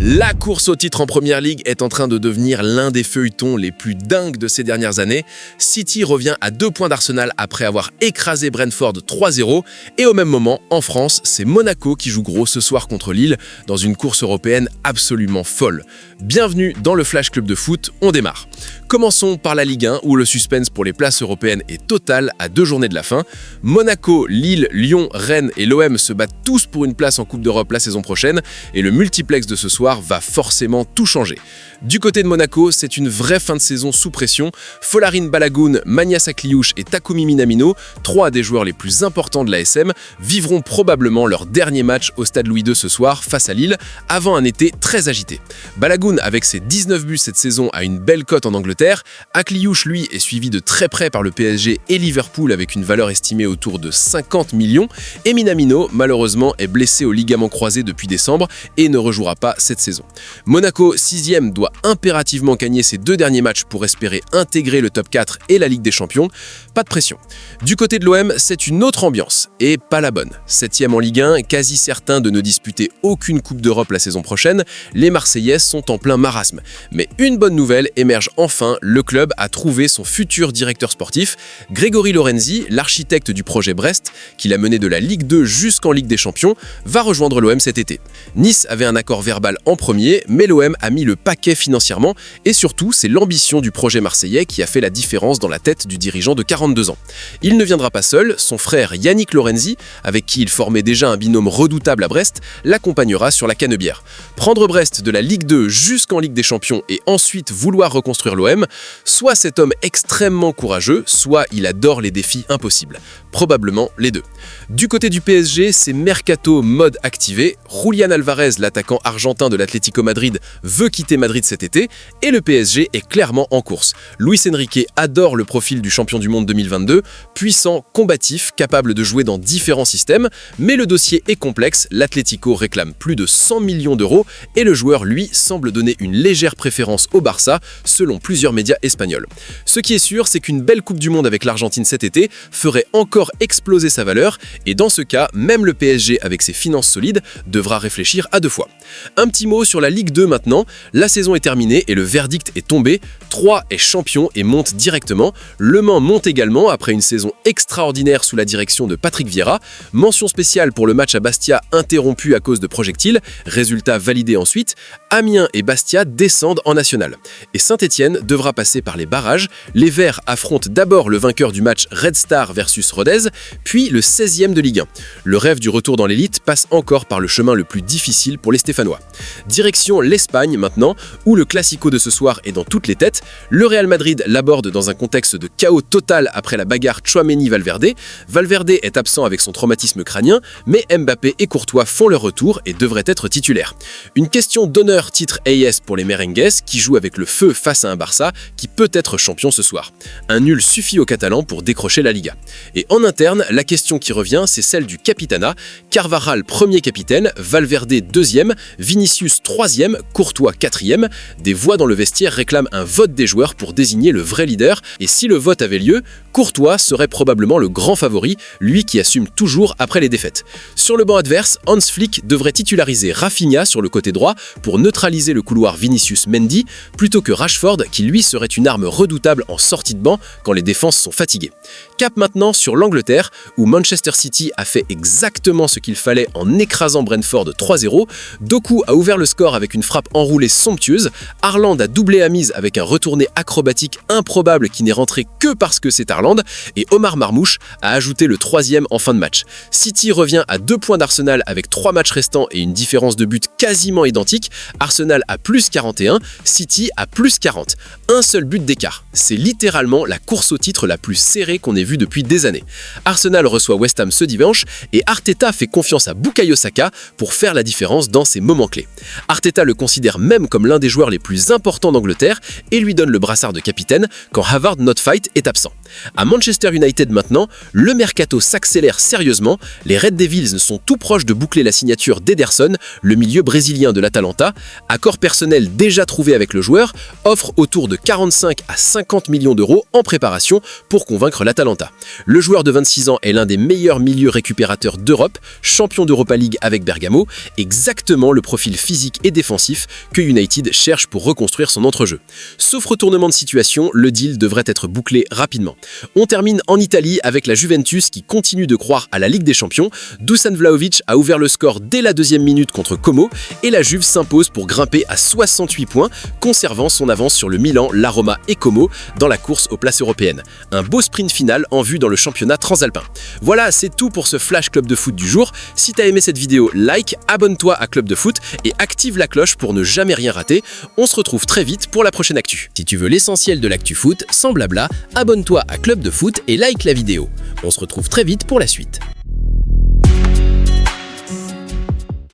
La course au titre en Première Ligue est en train de devenir l'un des feuilletons les plus dingues de ces dernières années. City revient à 2 points d'Arsenal après avoir écrasé Brentford 3-0. Et au même moment, en France, c'est Monaco qui joue gros ce soir contre Lille dans une course européenne absolument folle. Bienvenue dans le Flash Club de foot, on démarre. Commençons par la Ligue 1 où le suspense pour les places européennes est total à 2 journées de la fin. Monaco, Lille, Lyon, Rennes et l'OM se battent tous pour une place en Coupe d'Europe la saison prochaine et le multiplex de ce soir va forcément tout changer. Du côté de Monaco, c'est une vraie fin de saison sous pression. Folarin Balogun, Magna Sakliouche et Takumi Minamino, 3 des joueurs les plus importants de l'ASM, vivront probablement leur dernier match au Stade Louis II ce soir face à Lille, avant un été très agité. Balogun, avec ses 19 buts cette saison, a une belle cote en Angleterre. Akliouche, lui, est suivi de très près par le PSG et Liverpool avec une valeur estimée autour de 50 millions. Et Minamino, malheureusement, est blessé au ligament croisé depuis décembre et ne rejouera pas cette saison. Monaco, 6e, doit impérativement gagner ses 2 derniers matchs pour espérer intégrer le top 4 et la Ligue des Champions. Pas de pression. Du côté de l'OM, c'est une autre ambiance, et pas la bonne. 7e en Ligue 1, quasi certain de ne disputer aucune Coupe d'Europe la saison prochaine, les Marseillais sont en plein marasme. Mais une bonne nouvelle émerge enfin, le club a trouvé son futur directeur sportif. Grégory Lorenzi, l'architecte du projet Brest, qui l'a mené de la Ligue 2 jusqu'en Ligue des Champions, va rejoindre l'OM cet été. Nice avait un accord verbal en premier, mais l'OM a mis le paquet financièrement, et surtout, c'est l'ambition du projet marseillais qui a fait la différence dans la tête du dirigeant de 42 ans. Il ne viendra pas seul, son frère Yannick Lorenzi, avec qui il formait déjà un binôme redoutable à Brest, l'accompagnera sur la Canebière. Prendre Brest de la Ligue 2 jusqu'en Ligue des Champions et ensuite vouloir reconstruire l'OM, soit cet homme extrêmement courageux, soit il adore les défis impossibles. Probablement les deux. Du côté du PSG, c'est Mercato mode activé. Julián Alvarez, l'attaquant argentin de l'Atlético Madrid, veut quitter Madrid cet été et le PSG est clairement en course. Luis Enrique adore le profil du champion du monde 2022, puissant, combatif, capable de jouer dans différents systèmes, mais le dossier est complexe, l'Atlético réclame plus de 100 millions d'euros et le joueur, lui, semble donner une légère préférence au Barça, selon plusieurs médias espagnols. Ce qui est sûr, c'est qu'une belle Coupe du Monde avec l'Argentine cet été ferait encore exploser sa valeur, et dans ce cas, même le PSG avec ses finances solides devra réfléchir à 2 fois. Un petit mot sur la Ligue 2 maintenant, la saison est terminée et le verdict est tombé, 3 est champion et monte directement, Le Mans monte également après une saison extraordinaire sous la direction de Patrick Vieira, mention spéciale pour le match à Bastia interrompu à cause de projectiles, résultat validé ensuite, Amiens et Bastia descendent en national. Et Saint-Etienne devra passer par les barrages, les Verts affrontent d'abord le vainqueur du match Red Star versus Rodez, puis le 16e de Ligue 1. Le rêve du retour dans l'élite passe encore par le chemin le plus difficile pour les Stéphanois. Direction l'Espagne maintenant, où le classico de ce soir est dans toutes les têtes. Le Real Madrid l'aborde dans un contexte de chaos total après la bagarre Tchouaméni-Valverde. Valverde est absent avec son traumatisme crânien, mais Mbappé et Courtois font leur retour et devraient être titulaires. Une question d'honneur titre AS pour les merengues qui jouent avec le feu face à un Barça qui peut être champion ce soir. Un nul suffit aux Catalans pour décrocher la Liga. Et en interne, la question qui revient, c'est celle du capitana. Carvajal, premier capitaine, Valverde, 2e, Vinicius, 3e, Courtois, 4e. Des voix dans le vestiaire réclament un vote des joueurs pour désigner le vrai leader. Et si le vote avait lieu, Courtois serait probablement le grand favori, lui qui assume toujours après les défaites. Sur le banc adverse, Hans Flick devrait titulariser Rafinha sur le côté droit pour neutraliser le couloir Vinicius-Mendy, plutôt que Rashford qui lui serait une arme redoutable en sortie de banc quand les défenses sont fatiguées. Cap maintenant sur l'Angleterre, où Manchester City a fait exactement ce qu'il fallait en écrasant Brentford 3-0. Doku a ouvert le score avec une frappe enroulée somptueuse. Haaland a doublé à mise avec un retourné acrobatique improbable qui n'est rentré que parce que c'est Haaland. Et Omar Marmouche a ajouté le 3e en fin de match. City revient à 2 points d'Arsenal avec 3 matchs restants et une différence de but quasiment identique. Arsenal a plus 41, City a plus 40. Un seul but d'écart. C'est littéralement la course au titre la plus serrée qu'on ait vue depuis des années. Arsenal reçoit West Ham ce dimanche et Arteta fait confiance à Bukayo Saka pour faire la différence dans ces moments clés. Arteta le considère même comme l'un des joueurs les plus importants d'Angleterre et lui donne le brassard de capitaine quand Havard not fight est absent. À Manchester United maintenant, le mercato s'accélère sérieusement. Les Red Devils sont tout proches de boucler la signature d'Ederson, le milieu brésilien de l'Atalanta. Accord personnel déjà trouvé avec le joueur, offre autour de 45 à 50 millions d'euros en préparation pour convaincre l'Atalanta. Le joueur de 26 ans est l'un des meilleurs milieux récupérateurs d'Europe, champion d'Europa League avec Bergamo, exactement le profil physique et défensif que United cherche pour reconstruire son entrejeu. Sauf retournement de situation, le deal devrait être bouclé rapidement. On termine en Italie avec la Juventus qui continue de croire à la Ligue des Champions. Dusan Vlahovic a ouvert le score dès la deuxième minute contre Como et la Juve s'impose pour grimper à 68 points, conservant son avance sur le Milan, la Roma et Como dans la course aux places européennes. Un beau sprint final en vue dans le championnat transalpin. Voilà, c'est tout pour ce Flash Club de Foot du jour. Si t'as aimé cette vidéo, like, abonne-toi à Club de Foot et active la cloche pour ne jamais rien rater. On se retrouve très vite pour la prochaine actu. Si tu veux l'essentiel de l'actu foot, sans blabla, abonne-toi à Club de Foot et like la vidéo. On se retrouve très vite pour la suite.